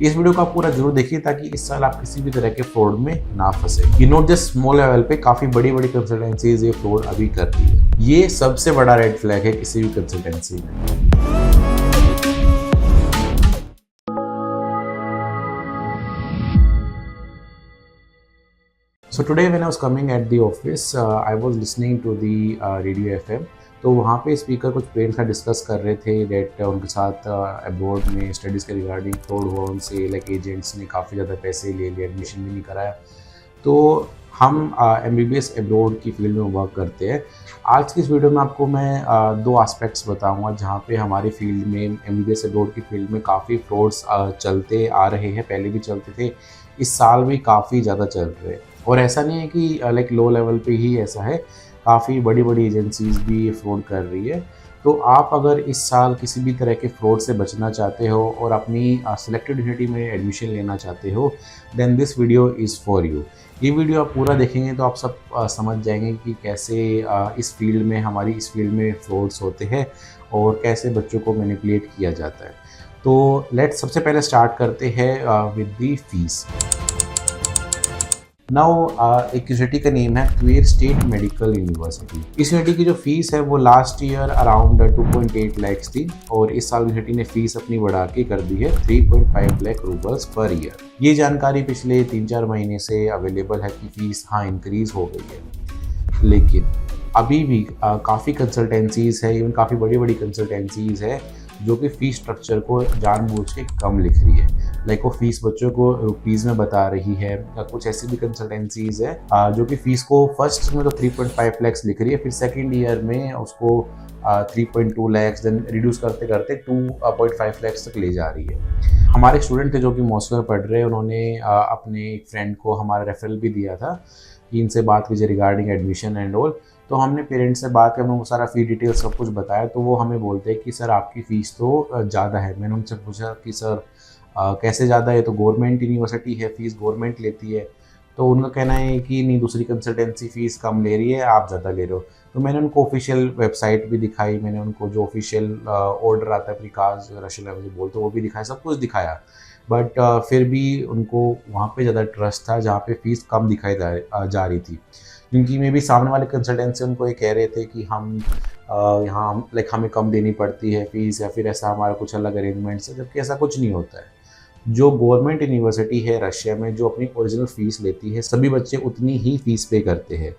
इस वीडियो को आप पूरा जरूर देखिए ताकि इस साल आप किसी भी तरह के फ्रॉड में ना फंसे। ये नोट जस्ट स्मॉल लेवल पे काफी बड़ी बड़ी कंसल्टेंसीज ये फ्रॉड अभी करती है। ये सबसे बड़ा रेड फ्लैग है किसी भी कंसल्टेंसी में। So today when I was coming at the office, I was listening to the radio FM. तो वहाँ पे स्पीकर कुछ पेरेंट्स का डिस्कस कर रहे थे डेट उनके साथ अब्रॉड में स्टडीज़ के रिगार्डिंग फ्रॉड हुआ उनसे, लाइक एजेंट्स ने काफ़ी ज़्यादा पैसे ले लिए, एडमिशन भी नहीं कराया। तो हम MBBS अब्रॉड की फील्ड में वर्क करते हैं। आज की इस वीडियो में आपको मैं दो एस्पेक्ट्स बताऊंगा जहाँ पे हमारी फील्ड में MBBS अब्रॉड की फील्ड में काफ़ी फ्रॉड्स चलते आ रहे हैं, पहले भी चलते थे, इस साल भी काफ़ी ज़्यादा चल रहे हैं। और ऐसा नहीं है कि लाइक लो लेवल पे ही ऐसा है, काफ़ी बड़ी बड़ी एजेंसीज भी फ्रॉड कर रही है। तो आप अगर इस साल किसी भी तरह के फ्रॉड से बचना चाहते हो और अपनी सिलेक्टेड यूनिवर्सिटी में एडमिशन लेना चाहते हो, then this video is for you. ये वीडियो आप पूरा देखेंगे तो आप सब समझ जाएंगे कि कैसे इस फील्ड में हमारी इस फील्ड में फ्रॉड्स होते हैं और कैसे बच्चों को मैनिपुलेट किया जाता है। तो लेट्स सबसे पहले स्टार्ट करते हैं विद दी फीस। नाउ एक यूनिवर्सिटी का नेम है क्वेर स्टेट मेडिकल यूनिवर्सिटी। इस यूनिवर्सिटी की जो फीस है वो लास्ट ईयर अराउंड 2.8 लाख थी और इस साल यूनिवर्सिटी ने फीस अपनी बढ़ा के कर दी है 3.5 लाख रूबल्स पर ईयर। ये जानकारी पिछले 3-4 महीने से अवेलेबल है कि फीस हाँ इंक्रीज हो गई है, लेकिन अभी भी काफ़ी कंसल्टेंसीज है, इवन काफ़ी बड़ी बड़ी कंसल्टेंसीज है जो कि फ़ीस स्ट्रक्चर को जानबूझ के कम लिख रही है। लाइक वो फीस बच्चों को रुपीज़ में बता रही है। कुछ ऐसी भी कंसल्टेंसीज है जो कि फ़ीस को फर्स्ट में तो 3.5 लाख लिख रही है, फिर सेकेंड ईयर में उसको 3.2 लाख देन रिड्यूस करते करते 2.5 लाख तक ले जा रही है। हमारे स्टूडेंट थे जो कि मॉस्को में पढ़ रहे हैं, उन्होंने अपने एक फ्रेंड को हमारा रेफरल भी दिया था कि इनसे बात कीजिए रिगार्डिंग एडमिशन एंड ऑल। तो हमने पेरेंट्स से बात कर, वो सारा फ़ी डिटेल सब कुछ बताया, तो वो हमें बोलते हैं कि सर आपकी फ़ीस तो ज़्यादा है। मैंने उनसे पूछा कि सर कैसे ज़्यादा है, तो गवर्नमेंट यूनिवर्सिटी है, फ़ीस गवर्नमेंट लेती है। तो उनका कहना है कि नहीं, दूसरी कंसल्टेंसी फ़ीस कम ले रही है, आप ज़्यादा ले रहे हो। तो मैंने उनको ऑफिशियल वेबसाइट भी दिखाई, मैंने उनको जो ऑफिशियल ऑर्डर आता है प्रिकाज रशियन लैंग्वेज बोलते वो भी दिखाया, सब कुछ दिखाया। बट फिर भी उनको वहाँ पे ज़्यादा ट्रस्ट था जहाँ पे फ़ीस कम दिखाई जा रही थी, क्योंकि मे भी सामने वाले कंसल्टेंसी उनको ये कह रहे थे कि हम यहाँ लाइक हमें कम देनी पड़ती है फ़ीस या फिर ऐसा हमारा कुछ अलग अरेंजमेंट्स है, जबकि ऐसा कुछ नहीं होता है। जो गवर्नमेंट यूनिवर्सिटी है रशिया में जो अपनी ओरिजिनल फ़ीस लेती है, सभी बच्चे उतनी ही फ़ीस पे करते हैं।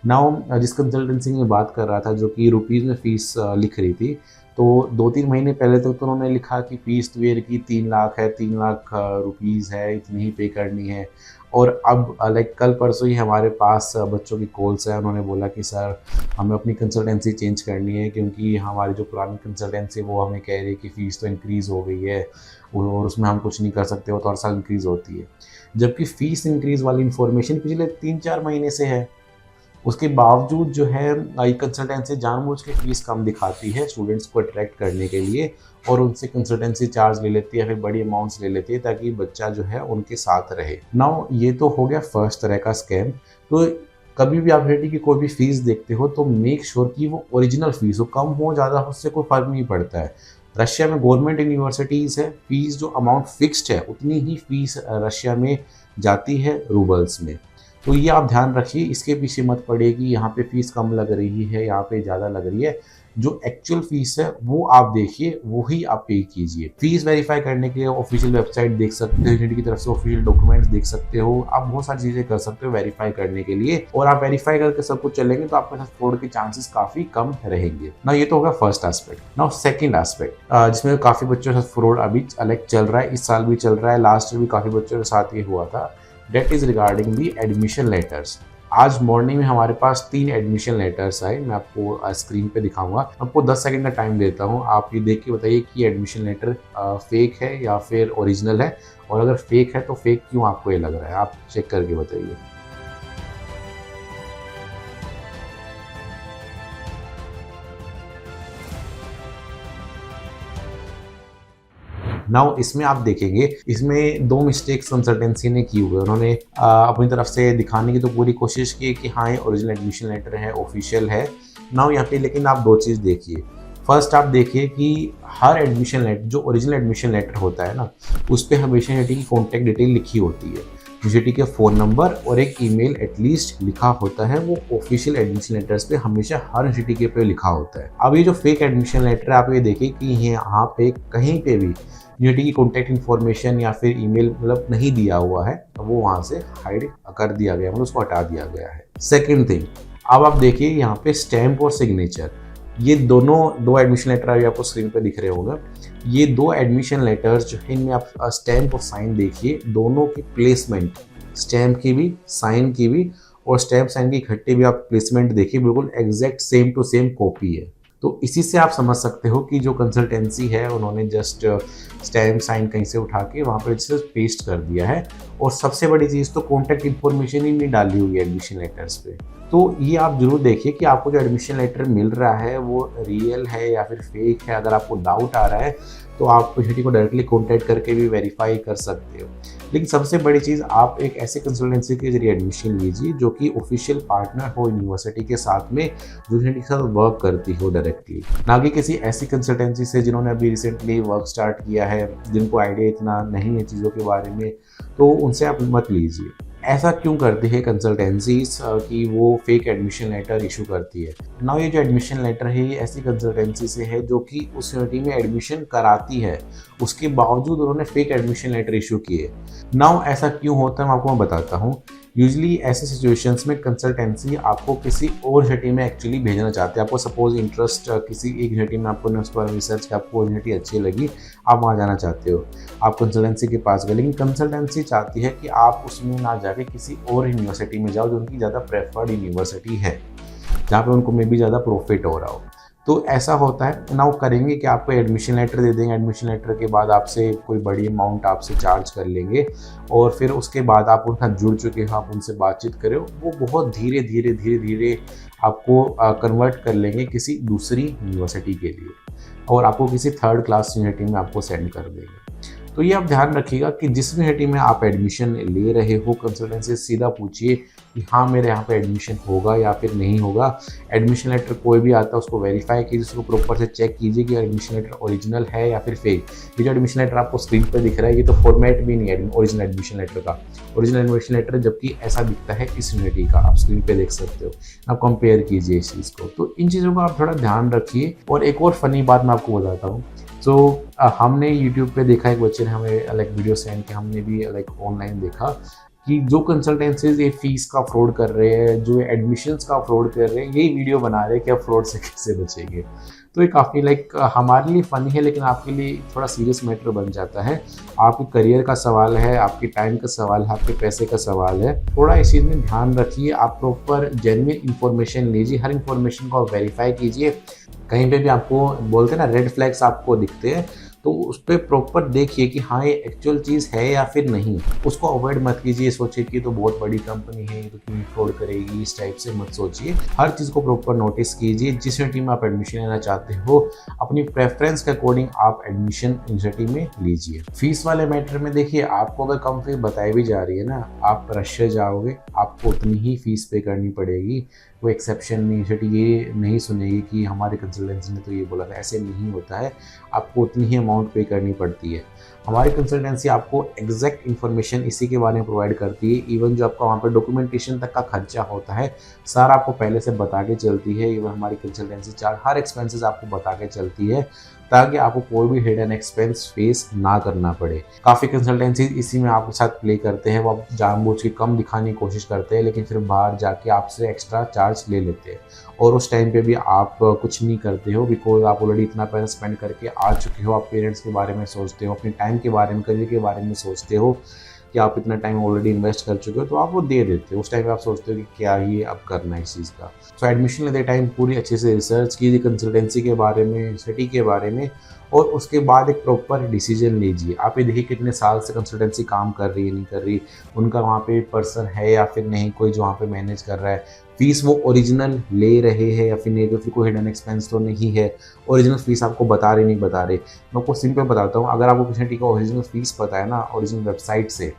नाउ जिस कंसल्टेंसी में बात कर रहा था जो कि रुपीज़ में फ़ीस लिख रही थी, तो 2-3 महीने पहले तक तो उन्होंने लिखा कि फ़ीस ईयर की 3 लाख है, 3 लाख रुपीज़ है, इतनी ही पे करनी है। और अब लाइक कल परसों ही हमारे पास बच्चों की कॉल्स है, उन्होंने बोला कि सर हमें अपनी कंसल्टेंसी चेंज करनी है क्योंकि हमारी जो पुरानी कंसल्टेंसी वो हमें कह रही है कि फ़ीस तो इंक्रीज़ हो गई है और उसमें हम कुछ नहीं कर सकते, वो तो हर साल इंक्रीज़ होती है। जबकि फ़ीस इंक्रीज़ वाली इन्फॉर्मेशन पिछले 3-4 महीने से है, उसके बावजूद जो है ये कंसल्टेंसी जानबूझ के फ़ीस कम दिखाती है स्टूडेंट्स को अट्रैक्ट करने के लिए और उनसे कंसल्टेंसी चार्ज ले लेती है, फिर बड़ी अमाउंट्स ले लेती है ताकि बच्चा जो है उनके साथ रहे। नाउ ये तो हो गया फर्स्ट तरह का स्कैम। तो कभी भी आप यूनिवर्सिटी की कोई भी फ़ीस देखते हो तो मेक श्योर कि वो ओरिजिनल फ़ीस हो, कम हो ज़्यादा हो उससे कोई फ़र्क नहीं पड़ता है। रशिया में गवर्नमेंट यूनिवर्सिटीज़ है, फ़ीस जो अमाउंट फिक्स्ड है उतनी ही फ़ीस रशिया में जाती है रूबल्स में। तो ये आप ध्यान रखिए, इसके पीछे मत पड़िए कि यहाँ पे फ़ीस कम लग रही है, यहाँ पे ज़्यादा लग रही है। जो एक्चुअल फ़ीस है वो आप देखिए, वही आप पे कीजिए। फ़ीस वेरीफाई करने के लिए ऑफिशियल वेबसाइट देख सकते हो, यूनिवर्सिटी की तरफ से ऑफिशियल डॉक्यूमेंट्स देख सकते हो, आप बहुत सारी चीज़ें कर सकते हो वेरीफाई करने के लिए। और आप वेरीफाई करके सब कुछ चलेंगे तो आपके साथ फ्रॉड के चांसेस काफ़ी कम रहेंगे। ना ये तो होगा first aspect. Now second aspect जिसमें काफ़ी बच्चों के साथ फ्रॉड अभी अलग चल रहा है, इस साल भी चल रहा है, लास्ट ईयर भी काफ़ी बच्चों के साथ ये हुआ था। That is regarding the admission letters. आज मॉर्निंग में हमारे पास 3 एडमिशन लेटर्स आए, मैं आपको स्क्रीन पे दिखाऊंगा। आपको 10 सेकंड का टाइम देता हूँ, आप ये देख के बताइए कि एडमिशन लेटर फेक है या फिर ओरिजिनल है, और अगर फेक है तो फेक क्यों आपको ये लग रहा है, आप चेक करके बताइए। नाउ इसमें आप देखेंगे, इसमें 2 मिस्टेक्स कंसल्टेंसी ने की हुई है। उन्होंने अपनी तरफ से दिखाने की तो पूरी कोशिश की कि हाँ ये ओरिजिनल एडमिशन लेटर है, ऑफिशियल है। नाउ यहाँ पे लेकिन आप 2 चीज़ देखिए। फर्स्ट आप देखिए कि हर एडमिशन लेटर, जो ओरिजिनल एडमिशन लेटर होता है ना, उस पर हमेशा यूनिवर्सिटी की कॉन्टैक्ट डिटेल लिखी होती है, यूनिवर्सिटी के फ़ोन नंबर और एक ईमेल एटलीस्ट लिखा होता है। वो ऑफिशियल एडमिशन लेटर्स पे हमेशा हर यूनिवर्सिटी के पे लिखा होता है। अब ये जो फेक एडमिशन लेटर है, आप ये देखिए कि यहाँ पे कहीं पे भी यूनिवर्सिटी की कॉन्टैक्ट इन्फॉर्मेशन या फिर ईमेल मतलब नहीं दिया हुआ है, तो वो वहाँ से हाइड कर दिया गया, मतलब उसको हटा दिया गया है। सेकेंड थिंग, अब आप देखिए यहाँ पे स्टैम्प और सिग्नेचर, ये दोनों दो एडमिशन लेटर अभी आपको स्क्रीन पे दिख रहे होंगे। ये दो एडमिशन लेटर्स जो है, इनमें आप स्टैम्प और साइन देखिए, दोनों की प्लेसमेंट, स्टैम्प की भी साइन की भी और स्टैम्प साइन की इकट्ठे भी आप प्लेसमेंट देखिए, बिल्कुल exact same to same copy है। तो इसी से आप समझ सकते हो कि जो कंसल्टेंसी है उन्होंने जस्ट स्टैम्प साइन कहीं से उठा के वहाँ पर जस्ट पेस्ट कर दिया है। और सबसे बड़ी चीज़ तो कॉन्टैक्ट इन्फॉर्मेशन ही नहीं डाली हुई है एडमिशन लेटर्स पे। तो ये आप जरूर देखिए कि आपको जो एडमिशन लेटर मिल रहा है वो रियल है या फिर फेक है। अगर आपको डाउट आ रहा है तो आप यूनिवर्सिटी को डायरेक्टली कॉन्टैक्ट करके भी वेरीफाई कर सकते हो। लेकिन सबसे बड़ी चीज़, आप एक ऐसे कंसल्टेंसी के जरिए एडमिशन लीजिए जो कि ऑफिशियल पार्टनर हो यूनिवर्सिटी के साथ में, जो यूनिवर्सिटी के साथ वर्क करती हो डायरेक्टली, ना कि किसी ऐसी कंसल्टेंसी से जिन्होंने अभी रिसेंटली वर्क स्टार्ट किया है, जिनको आइडिया इतना नहीं है चीज़ों के बारे में, तो उनसे आप मत लीजिए। ऐसा क्यों करती है कंसल्टेंसीज कि वो फेक एडमिशन लेटर इशू करती है? नाउ ये जो एडमिशन लेटर है ये ऐसी कंसल्टेंसी से है जो कि उस यूनिवर्सिटी में एडमिशन कराती है, उसके बावजूद उन्होंने फेक एडमिशन लेटर इशू किए। नाउ ऐसा क्यों होता है मैं आपको बताता हूँ। यूजली ऐसे सिचुएशंस में कंसल्टेंसी आपको किसी और यूनिवर्सिटी में एक्चुअली भेजना चाहते हैं। आपको सपोज इंटरेस्ट किसी एक यूनिवर्सिटी में, आपको उस पर रिसर्च की आपको यूनिवर्सिटी अच्छी लगी, आप वहाँ जाना चाहते हो, आप कंसल्टेंसी के पास गए, लेकिन कंसल्टेंसी चाहती है कि आप उसमें ना जाके किसी और यूनिवर्सिटी में जाओ जो उनकी ज़्यादा प्रेफर्ड यूनिवर्सिटी है, जहाँ पर उनको मे भी ज़्यादा प्रॉफिट हो रहा हो। तो ऐसा होता है ना, वो करेंगे कि आपको एडमिशन लेटर दे देंगे, एडमिशन लेटर के बाद आपसे कोई बड़ी अमाउंट आपसे चार्ज कर लेंगे और फिर उसके बाद आप उनका जुड़ चुके हो, आप उनसे बातचीत करें, वो बहुत धीरे धीरे धीरे धीरे आपको कन्वर्ट कर लेंगे किसी दूसरी यूनिवर्सिटी के लिए और आपको किसी थर्ड क्लास यूनिवर्सिटी में आपको सेंड कर देंगे। तो ये आप ध्यान रखिएगा कि जिस यूनिवर्सिटी में आप एडमिशन ले रहे हो, कंसल्टेंसी से सीधा पूछिए कि हाँ मेरे यहाँ पे एडमिशन होगा या फिर नहीं होगा। एडमिशन लेटर कोई भी आता है उसको वेरीफाई कीजिए, उसको प्रॉपर से चेक कीजिए कि एडमिशन लेटर ओरिजिनल है या फिर फेक। ये जो एडमिशन लेटर आपको स्क्रीन पर दिख रहा है ये तो फॉर्मेट भी नहीं है ओरिजिनल एडमिशन लेटर का। ओरिजिनल एडमिशन लेटर जबकि ऐसा दिखता है इस यूनिवर्सिटी का, आप स्क्रीन पे देख सकते हो। आप कंपेयर कीजिए इस चीज़ को। तो इन चीज़ों का आप थोड़ा ध्यान रखिए। और एक और फनी बात मैं आपको बताता हूँ। हमने यूट्यूब पे देखा, एक बच्चे ने हमें लाइक वीडियो सेंड किया, हमने भी लाइक ऑनलाइन देखा कि जो कंसल्टेंसीज ये फीस का फ्रॉड कर रहे हैं, जो एडमिशन्स का फ्रॉड कर रहे हैं, यही वीडियो बना रहे हैं कि आप फ्रॉड से कैसे बचेंगे। तो ये काफ़ी लाइक हमारे लिए फ़नी है, लेकिन आपके लिए थोड़ा सीरियस मैटर बन जाता है। आपके करियर का सवाल है, आपके टाइम का सवाल है, आपके पैसे का सवाल है। थोड़ा इस चीज़ में ध्यान रखिए, आप प्रॉपर जेन्युइन इन्फॉर्मेशन लीजिए, हर इन्फॉर्मेशन को आप वेरीफाई कीजिए। कहीं पे भी आपको बोलते हैं ना रेड फ्लैग्स आपको दिखते हैं, तो उस पर प्रॉपर देखिए कि हाँ ये एक्चुअल चीज़ है या फिर नहीं। उसको अवॉइड मत कीजिए, सोचिए कि तो बहुत बड़ी कंपनी है तो क्यों फ्रॉड करेगी, इस टाइप से मत सोचिए। हर चीज़ को प्रॉपर नोटिस कीजिए। जिस यूनिवर्सिटी में आप एडमिशन लेना चाहते हो, अपनी प्रेफरेंस के अकॉर्डिंग आप एडमिशन यूनिवर्सिटी में लीजिए। फीस वाले मैटर में देखिए, आपको अगर कम फीस बताई भी जा रही है ना, आप रश जाओगे, आपको उतनी ही फीस पे करनी पड़ेगी। कोई एक्सेप्शन नहीं, यूनिवर्सिटी ये नहीं सुनेगी कि हमारे कंसल्टेंसी ने तो ये बोला था, ऐसे नहीं होता है। आपको उतनी ही अमाउंट पे करनी पड़ती है। हमारी कंसल्टेंसी आपको एग्जैक्ट इन्फॉर्मेशन इसी के बारे में प्रोवाइड करती है। इवन जो आपका वहाँ पर डॉक्यूमेंटेशन तक का खर्चा होता है, सारा आपको पहले से बता के चलती है। इवन हमारी कंसल्टेंसी चार्ज, हर एक्सपेंसेस आपको बता के चलती है ताकि आपको कोई भी हिडन एक्सपेंस फेस ना करना पड़े। काफ़ी कंसल्टेंसी इसी में आपके साथ प्ले करते हैं, वो आप जानबूझ के कम दिखाने की कोशिश करते हैं, लेकिन फिर बाहर जाके आपसे एक्स्ट्रा चार्ज ले लेते हैं और उस टाइम पे भी आप कुछ नहीं करते हो, बिकॉज आप ऑलरेडी इतना पैसा स्पेंड करके आ चुके हो। आप पेरेंट्स के बारे में सोचते हो, अपने टाइम के बारे में, करियर के बारे में सोचते हो कि आप इतना टाइम ऑलरेडी इन्वेस्ट कर चुके हो, तो आप वो दे देते हो। उस टाइम पे आप सोचते हो कि क्या ही अब करना है इस चीज़ का। सो एडमिशन लेते टाइम पूरी अच्छे से रिसर्च कीजिए कंसल्टेंसी के बारे में, सिटी के बारे में, और उसके बाद एक प्रॉपर डिसीजन लीजिए। आप ये देखिए कितने साल से कंसल्टेंसी काम कर रही है, नहीं कर रही, उनका वहाँ पे पर्सन है या फिर नहीं, कोई जो वहाँ पे मैनेज कर रहा है, फीस वो ओरिजिनल ले रहे हैं या फिर नहीं, तो फिर कोई हिडन एक्सपेंस तो नहीं है, ओरिजिनल फीस आपको बता रहे नहीं बता रहे। मैं आपको सिंपल बताता हूँ, अगर आपको किसी का ओरिजिनल फीस पता है ना ओरिजिनल वेबसाइट से,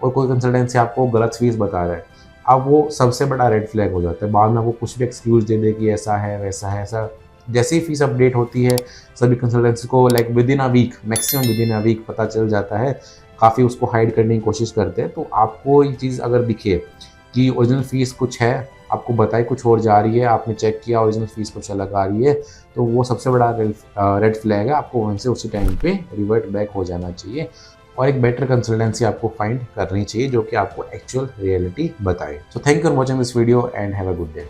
और कोई कंसल्टेंसी आपको गलत फीस बता रहा है, अब वो सबसे बड़ा रेड फ्लैग हो जाता है। बाद में आपको कुछ भी एक्सक्यूज़ दे दे कि ऐसा है वैसा है, ऐसा जैसे ही फीस अपडेट होती है सभी कंसल्टेंसी को like within a week, maximum within a week पता चल जाता है। काफ़ी उसको हाइड करने की कोशिश करते हैं। तो आपको ये चीज़ अगर दिखे कि ओरिजिनल फ़ीस कुछ है, आपको बताई कुछ और जा रही है, आपने चेक किया ओरिजिनल फ़ीस कुछ अलग आ रही है, तो वो सबसे बड़ा रेड फ्लैग है। आपको वहीं से उसी टाइम पे रिवर्ट बैक हो जाना चाहिए और एक बेटर कंसल्टेंसी आपको फाइंड करनी चाहिए जो कि आपको एक्चुअल रियलिटी बताए। So thank you for watching this video and have a good day.